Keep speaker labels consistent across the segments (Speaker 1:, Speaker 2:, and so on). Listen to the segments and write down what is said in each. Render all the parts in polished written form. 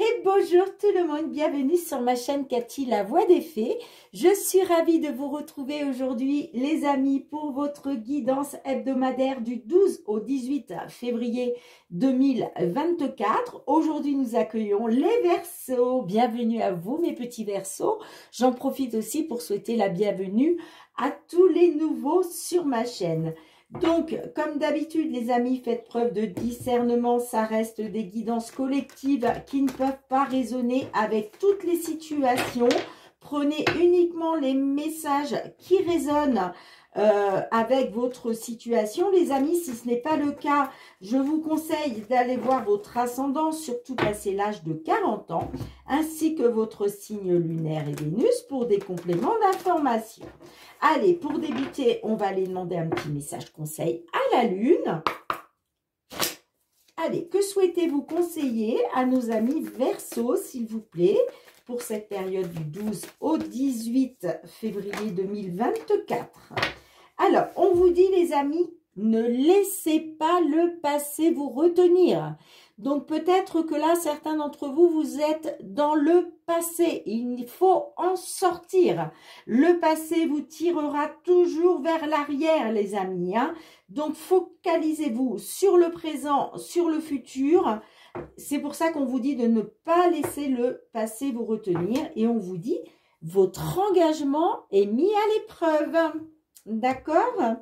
Speaker 1: Et bonjour tout le monde, bienvenue sur ma chaîne Cathy, la voix des fées. Je suis ravie de vous retrouver aujourd'hui les amis pour votre guidance hebdomadaire du 12 au 18 février 2024. Aujourd'hui nous accueillons les Verseaux. Bienvenue à vous mes petits Verseaux. J'en profite aussi pour souhaiter la bienvenue à tous les nouveaux sur ma chaîne. Donc, comme d'habitude, les amis, faites preuve de discernement. Ça reste des guidances collectives qui ne peuvent pas résonner avec toutes les situations. Prenez uniquement les messages qui résonnent avec votre situation. Les amis, si ce n'est pas le cas, je vous conseille d'aller voir votre ascendant, surtout passé l'âge de 40 ans, ainsi que votre signe lunaire et Vénus pour des compléments d'information. Allez, pour débuter, on va aller demander un petit message conseil à la Lune. Allez, que souhaitez-vous conseiller à nos amis Verseaux, s'il vous plaît, pour cette période du 12 au 18 février 2024? Alors, on vous dit, les amis, ne laissez pas le passé vous retenir. Donc, peut-être que là, certains d'entre vous, vous êtes dans le passé. Il faut en sortir. Le passé vous tirera toujours vers l'arrière, les amis, hein. Donc, focalisez-vous sur le présent, sur le futur. C'est pour ça qu'on vous dit de ne pas laisser le passé vous retenir. Et on vous dit, votre engagement est mis à l'épreuve. D'accord?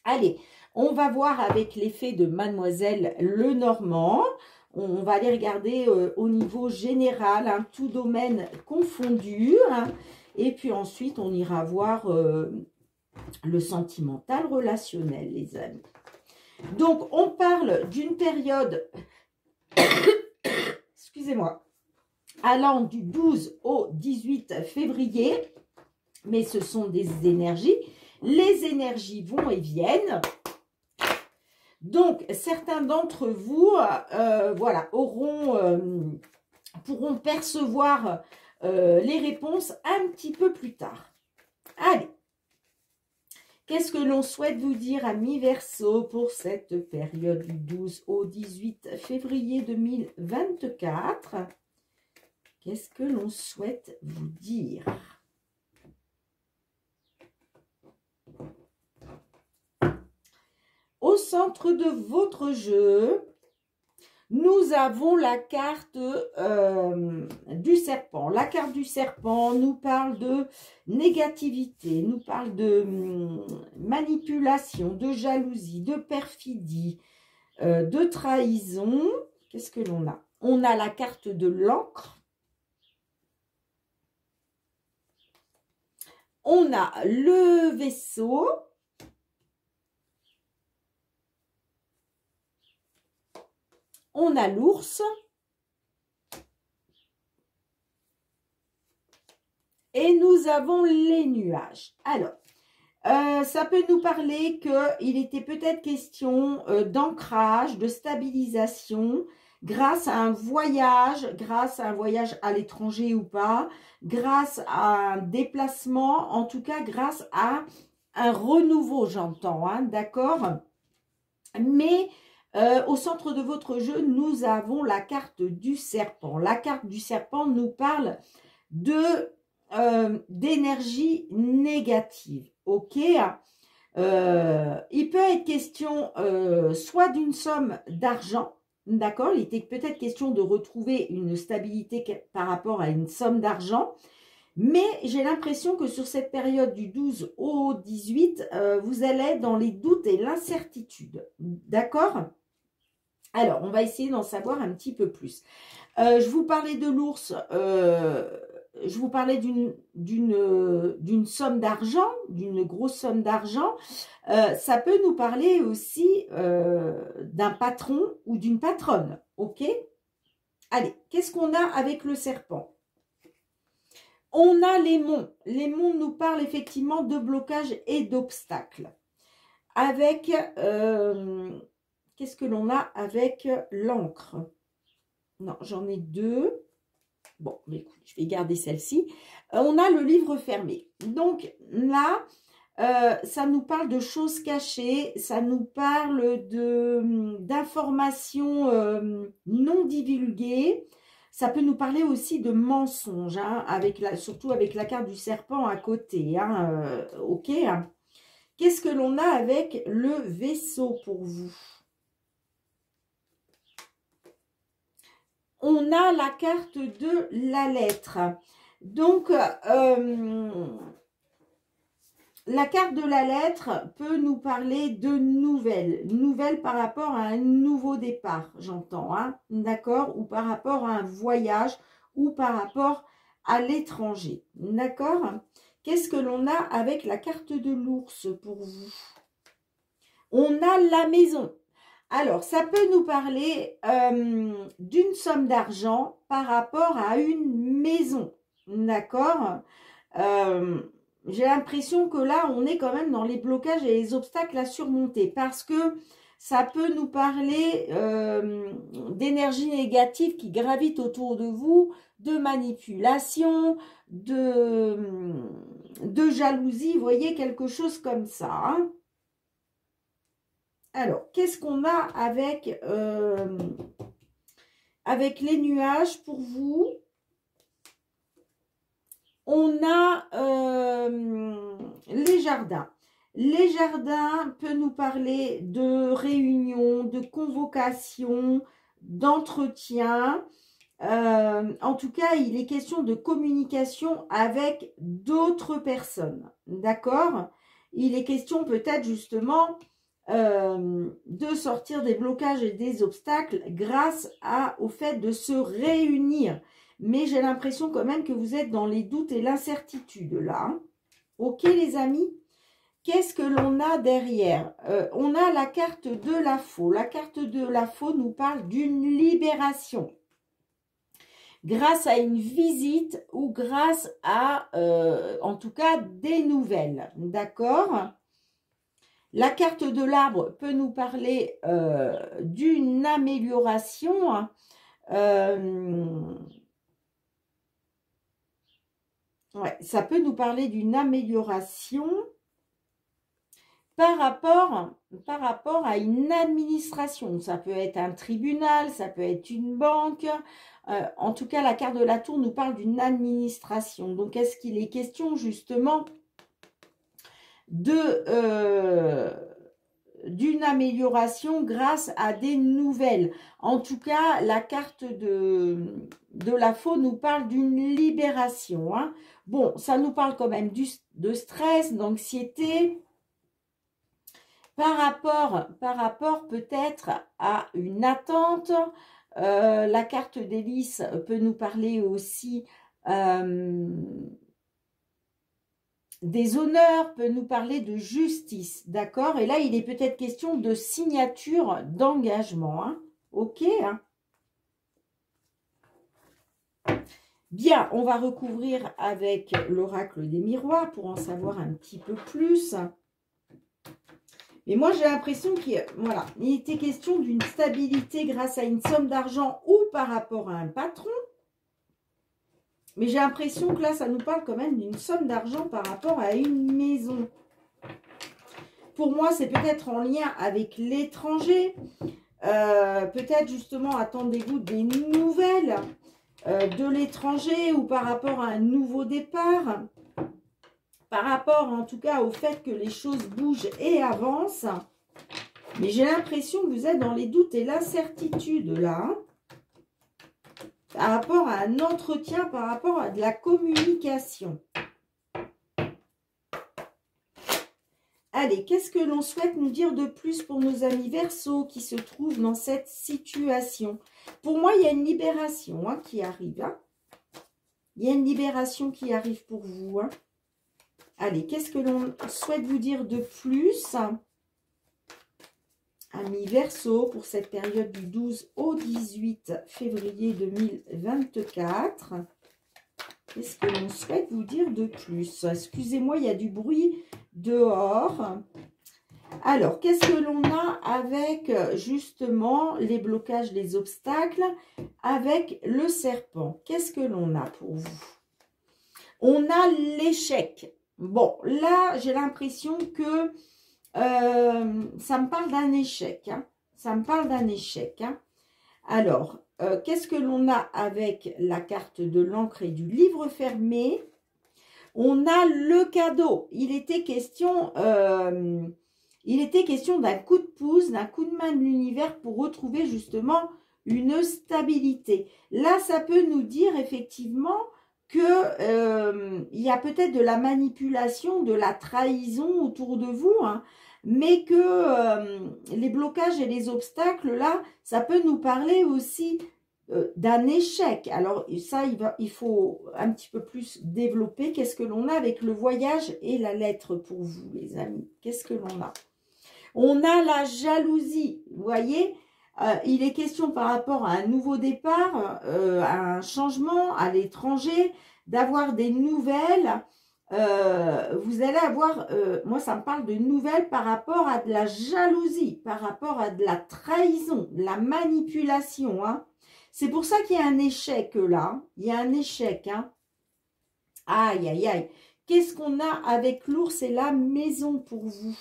Speaker 1: Allez, on va voir avec l'effet de Mademoiselle Lenormand. On va aller regarder au niveau général, hein, tout domaine confondu. Hein, et puis ensuite, on ira voir le sentimental relationnel, les amis. Donc, on parle d'une période, excusez-moi, allant du 12 au 18 février. Mais ce sont des énergies. Les énergies vont et viennent. Donc, certains d'entre vous, voilà, pourront percevoir les réponses un petit peu plus tard. Allez, qu'est-ce que l'on souhaite vous dire, amis Verseaux, pour cette période du 12 au 18 février 2024? Qu'est-ce que l'on souhaite vous dire? Au centre de votre jeu, nous avons la carte du serpent. La carte du serpent nous parle de négativité, nous parle de manipulation, de jalousie, de perfidie, de trahison. Qu'est-ce que l'on a? On a la carte de l'encre. On a le vaisseau. On a l'ours et nous avons les nuages. Alors, ça peut nous parler qu'il était peut-être question d'ancrage, de stabilisation grâce à un voyage à l'étranger ou pas, grâce à un déplacement, en tout cas grâce à un renouveau, j'entends, hein, d'accord? Mais au centre de votre jeu, nous avons la carte du serpent. La carte du serpent nous parle d'énergie négative. Ok, il peut être question soit d'une somme d'argent, d'accord? Il était peut-être question de retrouver une stabilité par rapport à une somme d'argent. Mais j'ai l'impression que sur cette période du 12 au 18, vous allez dans les doutes et l'incertitude. D'accord? Alors, on va essayer d'en savoir un petit peu plus. Je vous parlais de l'ours, je vous parlais d'une somme d'argent, d'une grosse somme d'argent. Ça peut nous parler aussi d'un patron ou d'une patronne. Ok? Allez, qu'est-ce qu'on a avec le serpent? On a les monts. Les monts nous parlent effectivement de blocage et d'obstacles. Avec, qu'est-ce que l'on a avec l'encre? Non, j'en ai deux. Bon, mais écoute, je vais garder celle-ci. On a le livre fermé. Donc là, ça nous parle de choses cachées, ça nous parle d'informations non divulguées. Ça peut nous parler aussi de mensonges, hein, surtout avec la carte du serpent à côté. Hein, ok. Hein. Qu'est-ce que l'on a avec le Vaisseau pour vous? On a la carte de la lettre. Donc, la carte de la lettre peut nous parler de nouvelles. Nouvelles par rapport à un nouveau départ, j'entends. Hein, d'accord? Ou par rapport à un voyage ou par rapport à l'étranger. D'accord? Qu'est-ce que l'on a avec la carte de l'ours pour vous? On a la maison. Alors, ça peut nous parler d'une somme d'argent par rapport à une maison. D'accord? J'ai l'impression que là, on est quand même dans les blocages et les obstacles à surmonter. Parce que ça peut nous parler d'énergie négative qui gravite autour de vous, de manipulation, de jalousie. Vous voyez, quelque chose comme ça. Hein? Alors, qu'est-ce qu'on a avec les nuages pour vous? On a les jardins. Les jardins peuvent nous parler de réunions, de convocations, d'entretien. En tout cas, il est question de communication avec d'autres personnes. D'accord? Il est question peut-être justement de sortir des blocages et des obstacles grâce au fait de se réunir. Mais j'ai l'impression quand même que vous êtes dans les doutes et l'incertitude là. Hein. Ok les amis? Qu'est-ce que l'on a derrière? On a la carte de la faux. La carte de la faux nous parle d'une libération. Grâce à une visite ou grâce à, en tout cas, des nouvelles. D'accord? La carte de l'arbre peut nous parler d'une amélioration. Hein. Ouais, ça peut nous parler d'une amélioration par rapport à une administration. Ça peut être un tribunal, ça peut être une banque. En tout cas, la carte de la tour nous parle d'une administration. Donc, est-ce qu'il est question justement d'une amélioration grâce à des nouvelles? En tout cas, la carte de la faux nous parle d'une libération. Hein. Bon, ça nous parle quand même de stress, d'anxiété, par rapport peut-être à une attente. La carte d'hélice peut nous parler aussi des honneurs, peut nous parler de justice, d'accord? Et là, il est peut-être question de signature d'engagement, hein? Ok, hein? Bien, on va recouvrir avec l'oracle des miroirs pour en savoir un petit peu plus. Mais moi, j'ai l'impression qu'il voilà, il était question d'une stabilité grâce à une somme d'argent ou par rapport à un patron. Mais j'ai l'impression que là, ça nous parle quand même d'une somme d'argent par rapport à une maison. Pour moi, c'est peut-être en lien avec l'étranger. Peut-être justement, attendez-vous des nouvelles de l'étranger ou par rapport à un nouveau départ. Par rapport en tout cas au fait que les choses bougent et avancent. Mais j'ai l'impression que vous êtes dans les doutes et l'incertitude là. Hein, par rapport à un entretien, par rapport à de la communication. Allez, qu'est-ce que l'on souhaite nous dire de plus pour nos amis Verseaux qui se trouvent dans cette situation? Pour moi, il y a une libération hein, qui arrive. Hein. Il y a une libération qui arrive pour vous. Hein. Allez, qu'est-ce que l'on souhaite vous dire de plus? Amis Verseaux, pour cette période du 12 au 18 février 2024. Qu'est-ce que l'on souhaite vous dire de plus? Excusez-moi, il y a du bruit dehors. Alors, qu'est-ce que l'on a avec justement les blocages, les obstacles, avec le serpent? Qu'est-ce que l'on a pour vous? On a l'échec. Bon, là, j'ai l'impression que ça me parle d'un échec. Hein. Ça me parle d'un échec. Hein. Alors, qu'est-ce que l'on a avec la carte de l'encre et du livre fermé? On a le cadeau. Il était question d'un coup de pouce, d'un coup de main de l'univers pour retrouver justement une stabilité. Là, ça peut nous dire effectivement que il y a peut-être de la manipulation, de la trahison autour de vous, hein, mais que les blocages et les obstacles, là, ça peut nous parler aussi d'un échec. Alors ça, il faut un petit peu plus développer. Qu'est-ce que l'on a avec le voyage et la lettre pour vous, les amis? Qu'est-ce que l'on a? On a la jalousie, vous voyez, il est question par rapport à un nouveau départ, à un changement à l'étranger, d'avoir des nouvelles. Vous allez avoir, moi ça me parle de nouvelles par rapport à de la jalousie, par rapport à de la trahison, de la manipulation. Hein. C'est pour ça qu'il y a un échec là, il y a un échec. Hein. Aïe, aïe, aïe. Qu'est-ce qu'on a avec l'ours et la maison pour vous?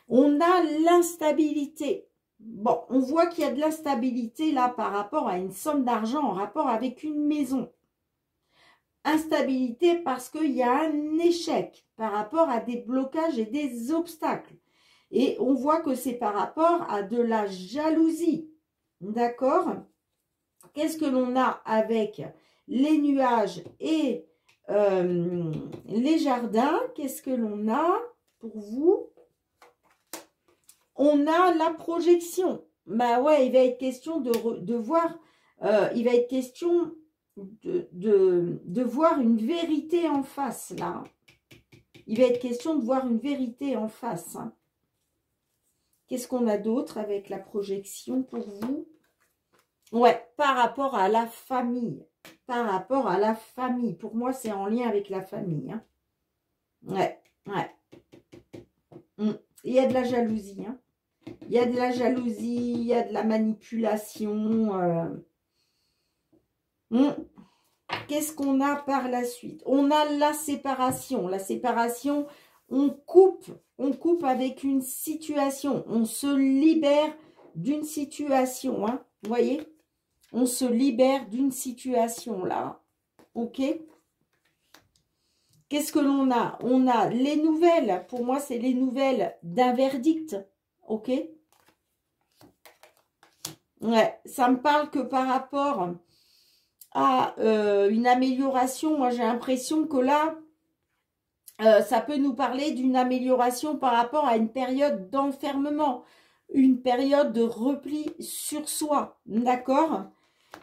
Speaker 1: On a l'instabilité. Bon, on voit qu'il y a de l'instabilité là par rapport à une somme d'argent en rapport avec une maison. Instabilité parce qu'il y a un échec par rapport à des blocages et des obstacles. Et on voit que c'est par rapport à de la jalousie. D'accord? Qu'est-ce que l'on a avec les nuages et les jardins? Qu'est-ce que l'on a pour vous? On a la projection. Bah ouais, il va être question de voir, il va être question de voir une vérité en face, là. Il va être question de voir une vérité en face. Hein. Qu'est-ce qu'on a d'autre avec la projection pour vous? Ouais, par rapport à la famille. Par rapport à la famille. Pour moi, c'est en lien avec la famille. Hein. Ouais, ouais. Il y a de la jalousie. Hein. Il y a de la jalousie, il y a de la manipulation. Qu'est-ce qu'on a par la suite? On a la séparation. La séparation, on coupe avec une situation. On se libère d'une situation. Hein. Vous voyez? On se libère d'une situation là. Ok? Qu'est-ce que l'on a? On a les nouvelles. Pour moi, c'est les nouvelles d'un verdict. Ok? Ouais, ça me parle que par rapport à une amélioration, moi j'ai l'impression que là, ça peut nous parler d'une amélioration par rapport à une période d'enfermement, une période de repli sur soi, d'accord?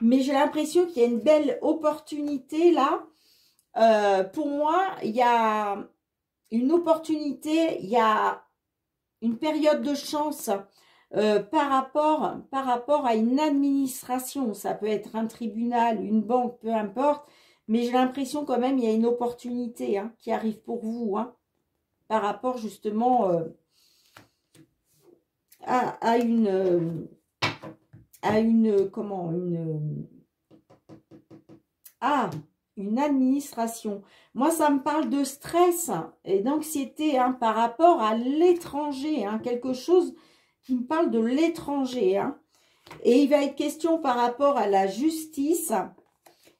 Speaker 1: Mais j'ai l'impression qu'il y a une belle opportunité là. Pour moi, il y a une opportunité, il y a une période de chance par rapport à une administration. Ça peut être un tribunal, une banque, peu importe. Mais j'ai l'impression quand même il y a une opportunité hein, qui arrive pour vous. Hein, par rapport justement à une administration. Moi, ça me parle de stress et d'anxiété hein, par rapport à l'étranger. Hein, quelque chose qui me parle de l'étranger. Hein. Et il va être question par rapport à la justice.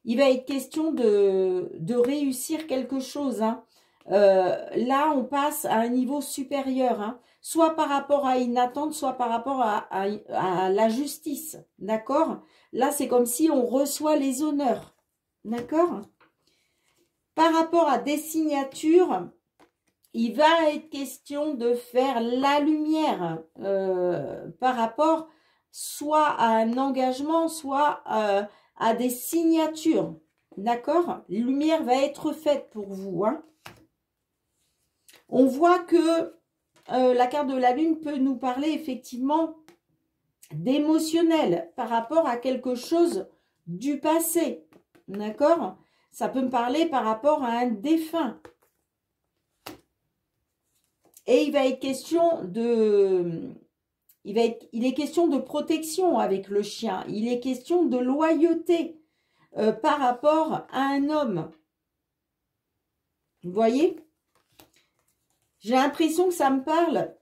Speaker 1: Il va être question de réussir quelque chose. Hein. Là, on passe à un niveau supérieur. Hein. Soit par rapport à une attente, soit par rapport à la justice. D'accord? Là, c'est comme si on reçoit les honneurs. D'accord? Par rapport à des signatures, il va être question de faire la lumière par rapport soit à un engagement, soit à des signatures. D'accord? Lumière va être faite pour vous. Hein. On voit que la carte de la Lune peut nous parler effectivement d'émotionnel par rapport à quelque chose du passé. D'accord? Ça peut me parler par rapport à un défunt. Et il va être question de... Il est question de protection avec le chien. Il est question de loyauté par rapport à un homme. Vous voyez? J'ai l'impression que ça me parle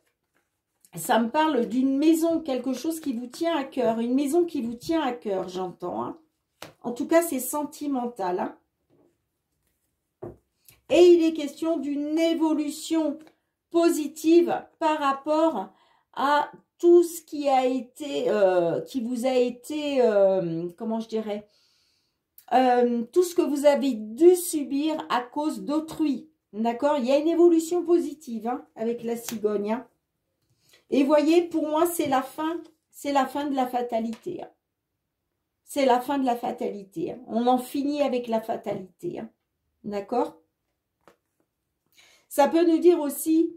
Speaker 1: Ça me parle d'une maison, quelque chose qui vous tient à cœur. Une maison qui vous tient à cœur, j'entends. Hein. En tout cas, c'est sentimental. Hein. Et il est question d'une évolution positive par rapport à tout ce qui a été, qui vous a été, comment je dirais, tout ce que vous avez dû subir à cause d'autrui. D'accord? Il y a une évolution positive hein, avec la cigogne. Hein. Et voyez, pour moi, c'est la fin de la fatalité. Hein. C'est la fin de la fatalité. Hein. On en finit avec la fatalité. Hein. D'accord? Ça peut nous dire aussi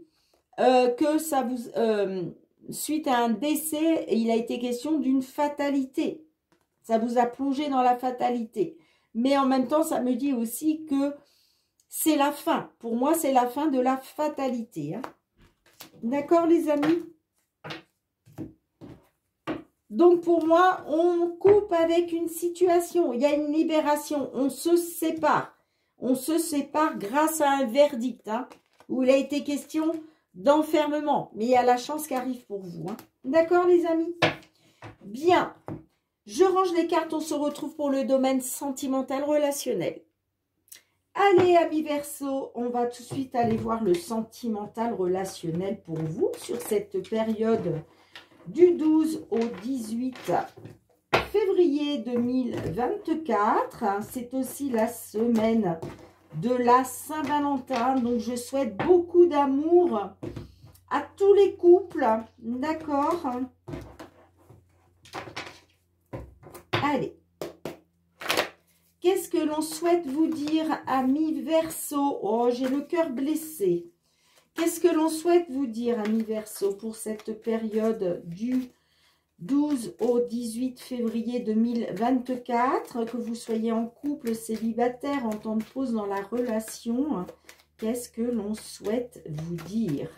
Speaker 1: que ça vous, suite à un décès, il a été question d'une fatalité. Ça vous a plongé dans la fatalité. Mais en même temps, ça me dit aussi que c'est la fin. Pour moi, c'est la fin de la fatalité. Hein. D'accord, les amis? Donc, pour moi, on coupe avec une situation. Il y a une libération. On se sépare. On se sépare grâce à un verdict. Hein, où il a été question d'enfermement. Mais il y a la chance qui arrive pour vous. Hein. D'accord, les amis? Bien. Je range les cartes. On se retrouve pour le domaine sentimental relationnel. Allez, amis Verseau, on va tout de suite aller voir le sentimental relationnel pour vous sur cette période du 12 au 18 février 2024. C'est aussi la semaine de la Saint-Valentin. Donc, je souhaite beaucoup d'amour à tous les couples. D'accord? Allez. Qu'est-ce que l'on souhaite vous dire, amis Verseau? Oh, j'ai le cœur blessé. Qu'est-ce que l'on souhaite vous dire, amis Verseau, pour cette période du 12 au 18 février 2024, que vous soyez en couple, célibataire, en temps de pause dans la relation? Qu'est-ce que l'on souhaite vous dire?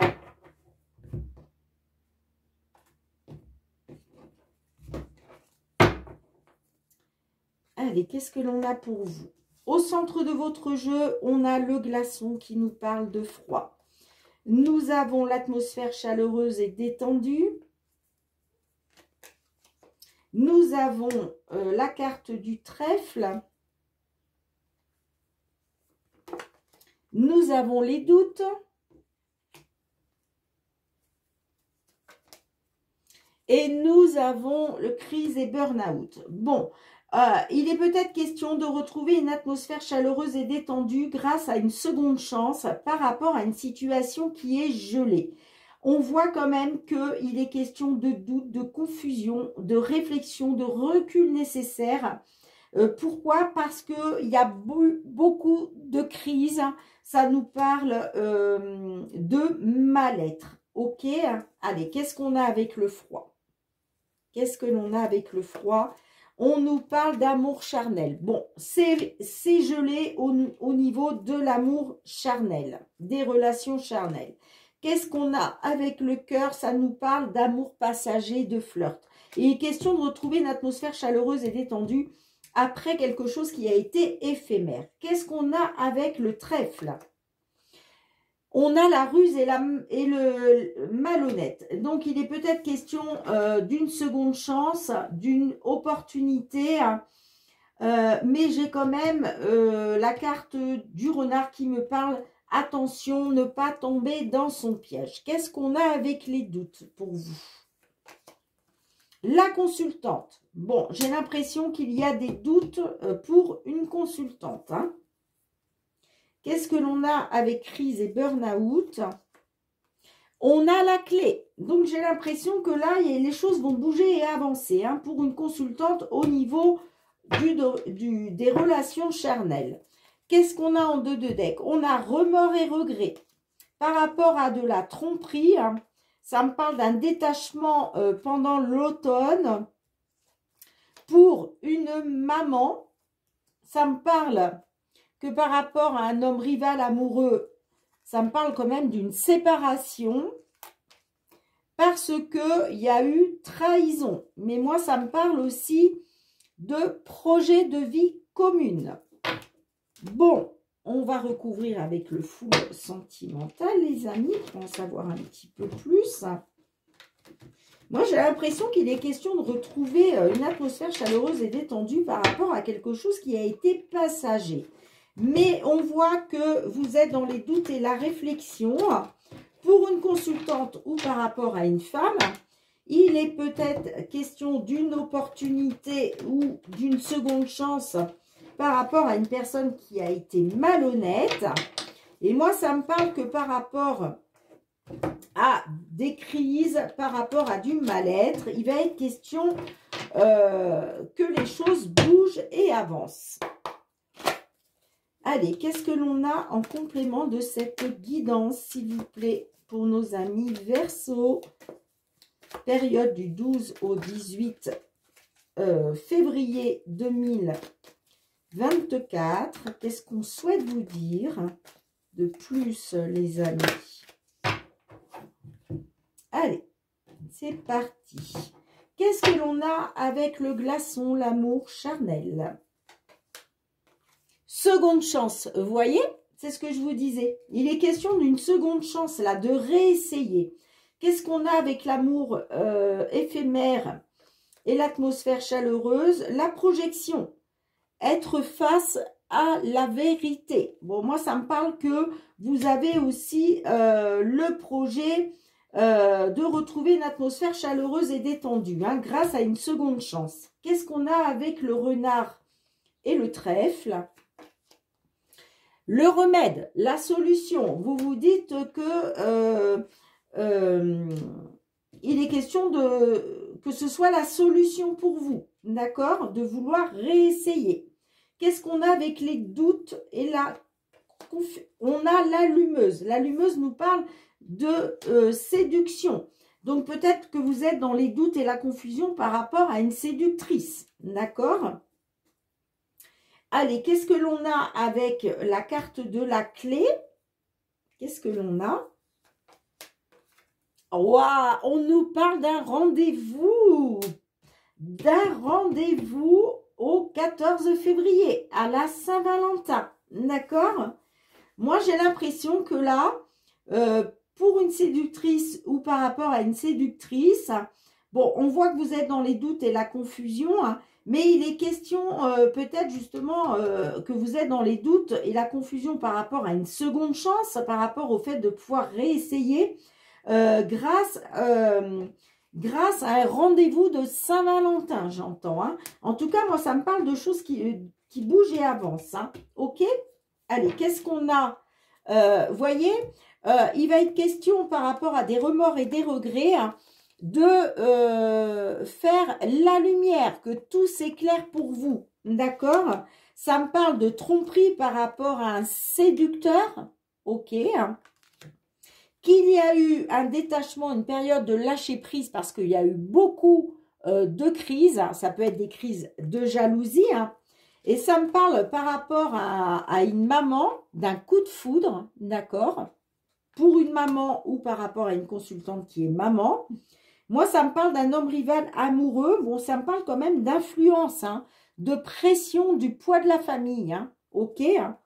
Speaker 1: Allez, qu'est-ce que l'on a pour vous? Au centre de votre jeu, on a le glaçon qui nous parle de froid. Nous avons l'atmosphère chaleureuse et détendue. Nous avons la carte du trèfle. Nous avons les doutes. Et nous avons le crise et burn-out. Bon, il est peut-être question de retrouver une atmosphère chaleureuse et détendue grâce à une seconde chance par rapport à une situation qui est gelée. On voit quand même qu'il est question de doute, de confusion, de réflexion, de recul nécessaire. Pourquoi? Parce qu'il y a beaucoup de crises. Ça nous parle de mal-être. Ok? Allez, qu'est-ce qu'on a avec le froid? Qu'est-ce que l'on a avec le froid? On nous parle d'amour charnel. Bon, c'est gelé au niveau de l'amour charnel, des relations charnelles. Qu'est-ce qu'on a avec le cœur? Ça nous parle d'amour passager, de flirt. Il est question de retrouver une atmosphère chaleureuse et détendue après quelque chose qui a été éphémère. Qu'est-ce qu'on a avec le trèfle? On a la ruse et le malhonnête. Donc, il est peut-être question d'une seconde chance, d'une opportunité. Mais j'ai quand même la carte du renard qui me parle. Attention, ne pas tomber dans son piège. Qu'est-ce qu'on a avec les doutes pour vous? La consultante. Bon, j'ai l'impression qu'il y a des doutes pour une consultante. Hein. Qu'est-ce que l'on a avec crise et burn-out? On a la clé. Donc, j'ai l'impression que là, les choses vont bouger et avancer hein, pour une consultante au niveau des relations charnelles. Qu'est-ce qu'on a en 2 de deck? On a remords et regrets. Par rapport à de la tromperie, hein, ça me parle d'un détachement pendant l'automne. Pour une maman, ça me parle que par rapport à un homme rival amoureux, ça me parle quand même d'une séparation parce qu'il y a eu trahison. Mais moi, ça me parle aussi de projet de vie commune. Bon, on va recouvrir avec le fou sentimental, les amis, pour en savoir un petit peu plus. Moi, j'ai l'impression qu'il est question de retrouver une atmosphère chaleureuse et détendue par rapport à quelque chose qui a été passager. Mais on voit que vous êtes dans les doutes et la réflexion. Pour une consultante ou par rapport à une femme, il est peut-être question d'une opportunité ou d'une seconde chance par rapport à une personne qui a été malhonnête. Et moi, ça me parle que par rapport à des crises, par rapport à du mal-être, il va être question que les choses bougent et avancent. Allez, qu'est-ce que l'on a en complément de cette guidance, s'il vous plaît, pour nos amis Verseau, période du 12 au 18 février 2024. Qu'est-ce qu'on souhaite vous dire de plus, les amis? Allez, c'est parti. Qu'est-ce que l'on a avec le glaçon, l'amour charnel? Seconde chance, vous voyez? C'est ce que je vous disais. Il est question d'une seconde chance, là, de réessayer. Qu'est-ce qu'on a avec l'amour éphémère et l'atmosphère chaleureuse? La projection. Être face à la vérité. Bon, moi, ça me parle que vous avez aussi le projet de retrouver une atmosphère chaleureuse et détendue, hein, grâce à une seconde chance. Qu'est-ce qu'on a avec le renard et le trèfle? Le remède, la solution. Vous vous dites que il est question que ce soit la solution pour vous, d'accord? De vouloir réessayer. Qu'est-ce qu'on a avec les doutes et on a l'allumeuse. L'allumeuse nous parle de séduction. Donc peut-être que vous êtes dans les doutes et la confusion par rapport à une séductrice, d'accord? Allez, qu'est-ce que l'on a avec la carte de la clé? Qu'est-ce que l'on a? Waouh, on nous parle d'un rendez-vous. D'un rendez-vous au 14 février, à la Saint-Valentin. D'accord? Moi, j'ai l'impression que là, pour une séductrice ou par rapport à une séductrice, bon, on voit que vous êtes dans les doutes et la confusion, hein, mais il est question peut-être justement que vous êtes dans les doutes et la confusion par rapport à une seconde chance, par rapport au fait de pouvoir réessayer grâce à un rendez-vous de Saint-Valentin, j'entends. Hein. En tout cas, moi, ça me parle de choses qui bougent et avancent. Hein. OK? Allez, qu'est-ce qu'on a? Voyez, il va être question par rapport à des remords et des regrets, hein, de faire la lumière, que tout s'éclaire pour vous, d'accord? Ça me parle de tromperie par rapport à un séducteur, ok, hein, qu'il y a eu un détachement, une période de lâcher prise parce qu'il y a eu beaucoup de crises, hein, ça peut être des crises de jalousie, hein, et ça me parle par rapport à une maman, d'un coup de foudre, d'accord? Pour une maman ou par rapport à une consultante qui est maman. Moi, ça me parle d'un homme rival amoureux. Bon, ça me parle quand même d'influence, hein, de pression, du poids de la famille. Hein, ok, hein.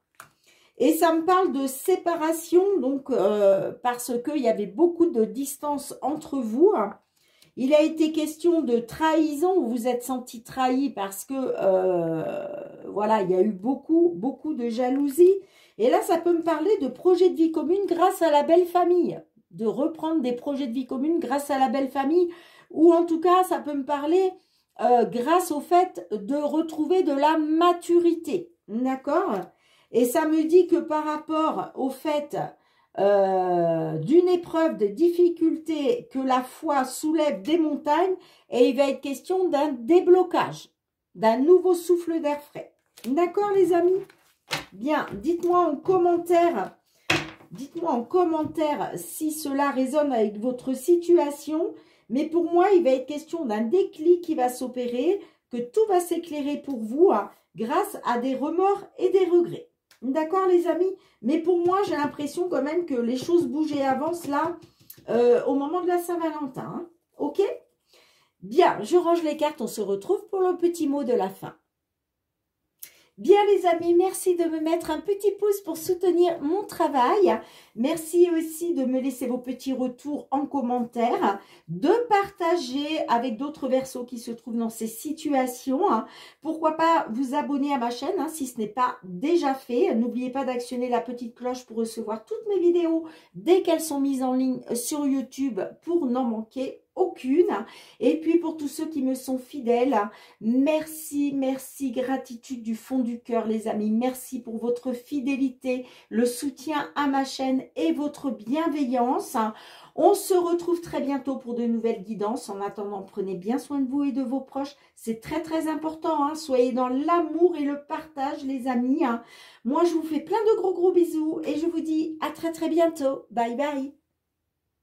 Speaker 1: Et ça me parle de séparation, donc parce qu'il y avait beaucoup de distance entre vous. Hein. Il a été question de trahison, vous vous êtes senti trahi parce que, voilà, il y a eu beaucoup de jalousie. Et là, ça peut me parler de projets de vie commune grâce à la belle famille. De reprendre des projets de vie commune grâce à la belle famille. Ou en tout cas, ça peut me parler grâce au fait de retrouver de la maturité. D'accord? Et ça me dit que par rapport au fait d'une épreuve de difficulté, que la foi soulève des montagnes, et il va être question d'un déblocage, d'un nouveau souffle d'air frais. D'accord les amis? Bien, dites-moi en commentaire si cela résonne avec votre situation. Mais pour moi, il va être question d'un déclic qui va s'opérer, que tout va s'éclairer pour vous hein, grâce à des remords et des regrets. D'accord les amis? Mais pour moi, j'ai l'impression quand même que les choses bougent et avancent là au moment de la Saint-Valentin. Hein. Ok? Bien, je range les cartes, on se retrouve pour le petit mot de la fin. Bien les amis, merci de me mettre un petit pouce pour soutenir mon travail. Merci aussi de me laisser vos petits retours en commentaire, de partager avec d'autres verseaux qui se trouvent dans ces situations. Pourquoi pas vous abonner à ma chaîne si ce n'est pas déjà fait. N'oubliez pas d'actionner la petite cloche pour recevoir toutes mes vidéos dès qu'elles sont mises en ligne sur YouTube pour n'en manquer aucune. Et puis pour tous ceux qui me sont fidèles, merci, merci, gratitude du fond du cœur les amis. Merci pour votre fidélité, le soutien à ma chaîne et votre bienveillance. On se retrouve très bientôt pour de nouvelles guidances. En attendant, prenez bien soin de vous et de vos proches. C'est très très important. Soyez dans l'amour et le partage les amis. Moi je vous fais plein de gros bisous et je vous dis à très très bientôt. Bye bye.